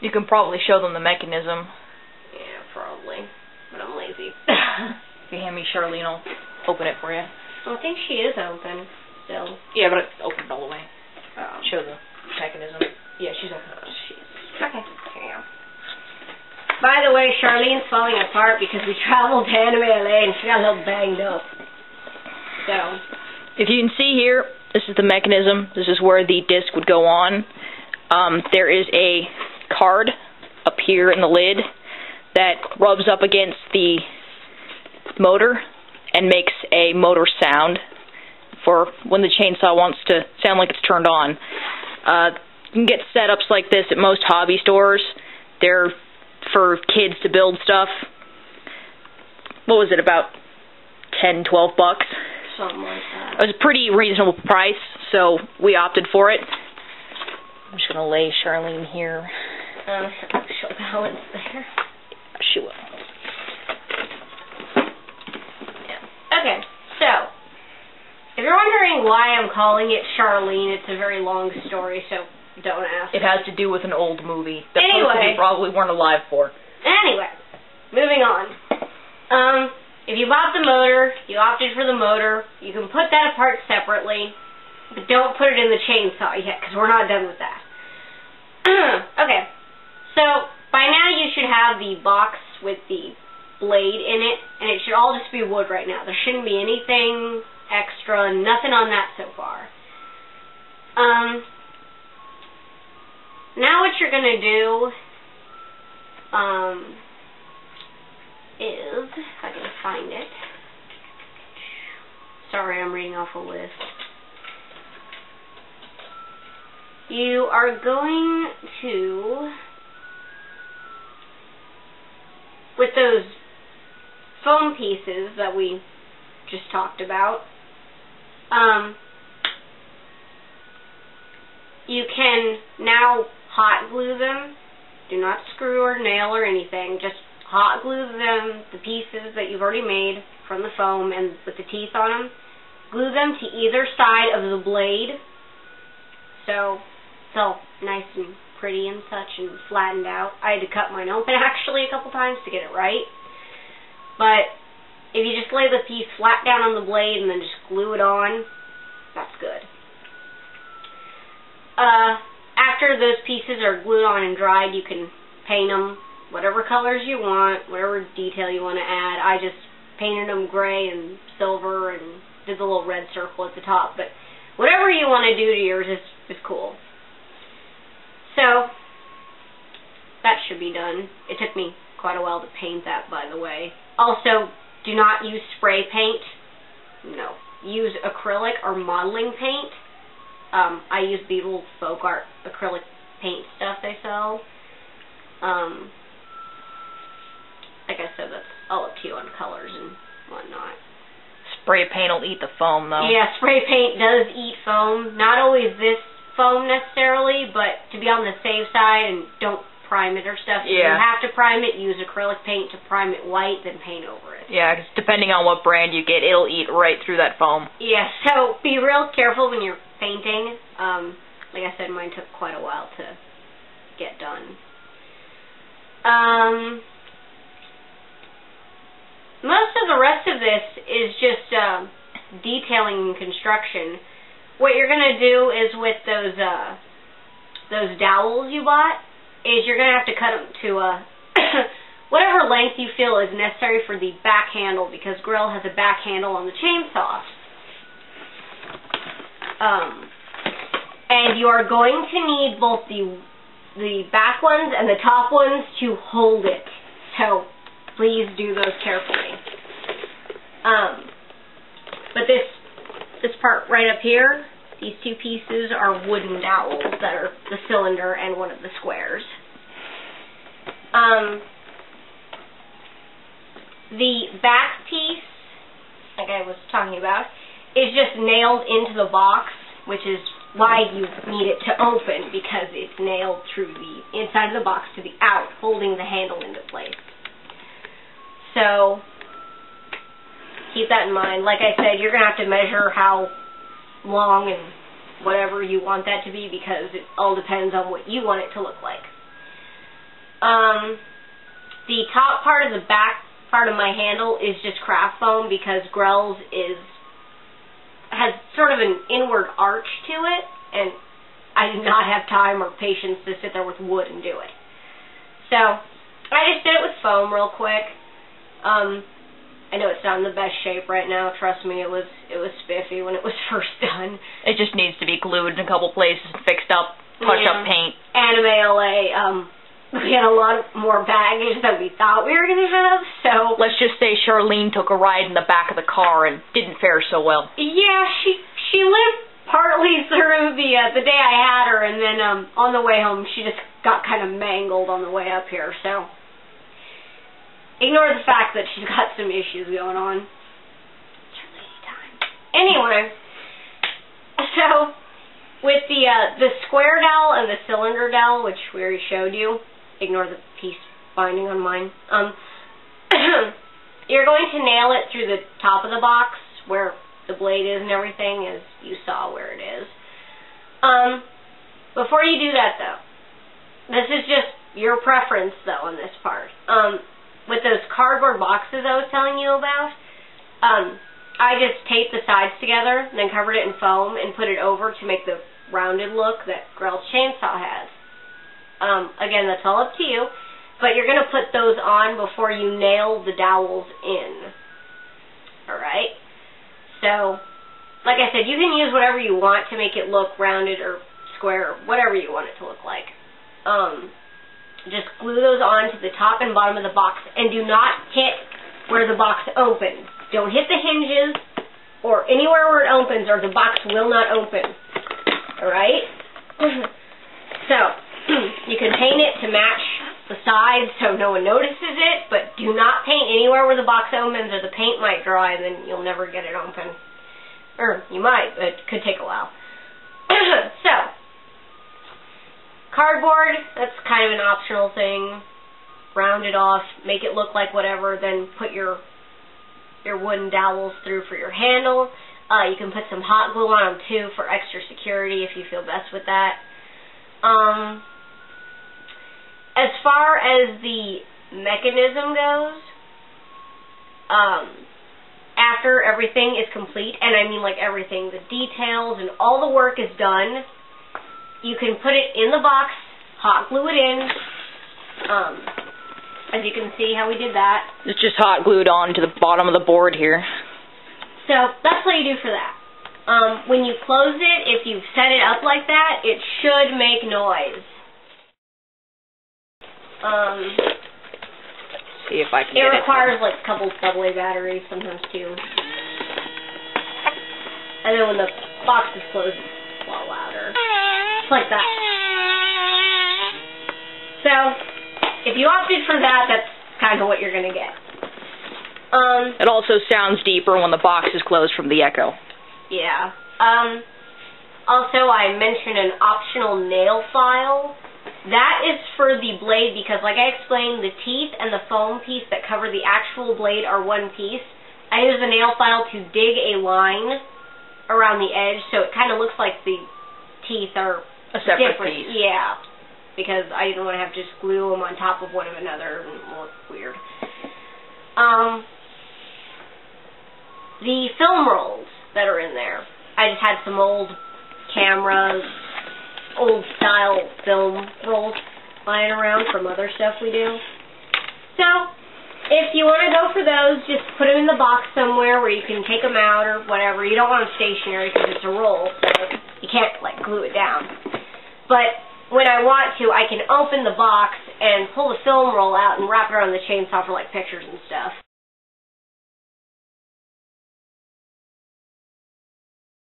You can probably show them the mechanism. Yeah, probably. But I'm lazy. If you hand me Charlene, I'll open it for you. I think she is open still. Yeah, but it's opened all the way. Oh. Show the mechanism. Yeah, she's open. Okay. Here you go. By the way, Charlene's falling apart because we traveled to Anime LA and she got a little banged up. So. If you can see here, this is the mechanism. This is where the disc would go on. There is a card up here in the lid that rubs up against the motor and makes a motor sound for when the chainsaw wants to sound like it's turned on. You can get setups like this at most hobby stores. They're for kids to build stuff. What was it, about $10, $12? Something like that. It was a pretty reasonable price, so we opted for it. I'm just going to lay Charlene here. She'll balance there. She will. Yeah. Okay, so, if you're wondering why I'm calling it Charlene, it's a very long story, so don't ask. It has to do with an old movie that most of Anyway. you probably weren't alive for. Anyway, moving on. If you bought the motor, you opted for the motor, you can put that apart separately, but don't put it in the chainsaw yet, because we're not done with that. Okay, so by now you should have the box with the blade in it, and it should all just be wood right now. There shouldn't be anything extra, nothing on that so far. Now what you're going to do is, if I can find it. Sorry, I'm reading off a list. You are going to, with those foam pieces that we just talked about, you can now hot glue them. Do not screw or nail or anything. Just hot glue them, the pieces that you've already made from the foam and with the teeth on them. Glue them to either side of the blade, so it's all nice and pretty and such and flattened out. I had to cut mine open actually a couple times to get it right. But if you just lay the piece flat down on the blade and then just glue it on, that's good. After those pieces are glued on and dried, you can paint them whatever colors you want, whatever detail you want to add. I just painted them gray and silver and did the little red circle at the top. But whatever you want to do to yours is cool. So, that should be done. It took me quite a while to paint that, by the way. Also, do not use spray paint. No. Use acrylic or modeling paint. I use the little folk art acrylic paint stuff they sell. Like I said, that's all up to you on colors and whatnot. Spray paint will eat the foam, though. Yeah, spray paint does eat foam. Not always this foam necessarily, but to be on the safe side and don't prime it or stuff. If you have to prime it, use acrylic paint to prime it white, then paint over it. Yeah, because depending on what brand you get, it'll eat right through that foam. Yeah, so be real careful when you're painting. Like I said, mine took quite a while to get done. Most of the rest of this is just detailing and construction. What you're going to do is with those dowels you bought, is you're going to have to cut them to whatever length you feel is necessary for the back handle, because Grell has a back handle on the chainsaw. And you are going to need both the back ones and the top ones to hold it. So please do those carefully. But this part right up here, these two pieces are wooden dowels that are the cylinder and one of the squares. The back piece, like I was talking about, is just nailed into the box, which is why you need it to open, because it's nailed through the inside of the box to the out, holding the handle into place. So keep that in mind. Like I said, you're going to have to measure how long and whatever you want that to be, because it all depends on what you want it to look like. The top part of the back part of my handle is just craft foam because Grell's has sort of an inward arch to it, and I did not have time or patience to sit there with wood and do it. So I just did it with foam real quick. I know it's not in the best shape right now. Trust me, it was spiffy when it was first done. It just needs to be glued in a couple places, fixed up, touch-up paint. Anime LA, we had a lot more baggage than we thought we were going to have, so... Let's just say Charlene took a ride in the back of the car and didn't fare so well. Yeah, she lived partly through the day I had her, and then on the way home she just got kind of mangled on the way up here, so... Ignore the fact that she's got some issues going on. It's her lady time. Anyway, so... With the square dowel and the cylinder dowel, which we already showed you, ignore the piece binding on mine, you're going to nail it through the top of the box where the blade is and everything, as you saw where it is. Before you do that, though, this is just your preference, though, on this part. With those cardboard boxes I was telling you about, I just taped the sides together and then covered it in foam and put it over to make the rounded look that Grell's chainsaw has. Again, that's all up to you, but you're going to put those on before you nail the dowels in. Alright? So, like I said, you can use whatever you want to make it look rounded or square or whatever you want it to look like. Just glue those on to the top and bottom of the box, and do not hit where the box opens. Don't hit the hinges or anywhere where it opens, or the box will not open. Alright? So, you can paint it to match the sides so no one notices it, but do not paint anywhere where the box opens, or the paint might dry and then you'll never get it open. Or, you might, but it could take a while. So, cardboard, that's kind of an optional thing. Round it off, make it look like whatever, then put your wooden dowels through for your handle. You can put some hot glue on them too for extra security if you feel best with that. As far as the mechanism goes, after everything is complete, and I mean like everything, the details and all the work is done, you can put it in the box, hot glue it in. As you can see how we did that. It's just hot glued on to the bottom of the board here. So that's what you do for that. When you close it, if you set it up like that, it should make noise. See if I can get it. It requires like a couple AA batteries sometimes too. And then when the box is closed, it's a lot louder. Just like that. So, if you opted for that, that's kind of what you're going to get. It also sounds deeper when the box is closed from the echo. Yeah. Also, I mentioned an optional nail file. That is for the blade because, like I explained, the teeth and the foam piece that cover the actual blade are one piece. I use the nail file to dig a line around the edge so it kind of looks like the teeth are a separate different. piece. Yeah. Because I didn't want to have to just glue them on top of one of another and look weird. The film rolls that are in there. I just had some old cameras, old style film rolls lying around from other stuff we do. So, if you want to go for those, just put them in the box somewhere where you can take them out or whatever. You don't want them stationary because it's a roll, so you can't like glue it down. But when I want to, I can open the box and pull the film roll out and wrap it around the chainsaw for like pictures and stuff.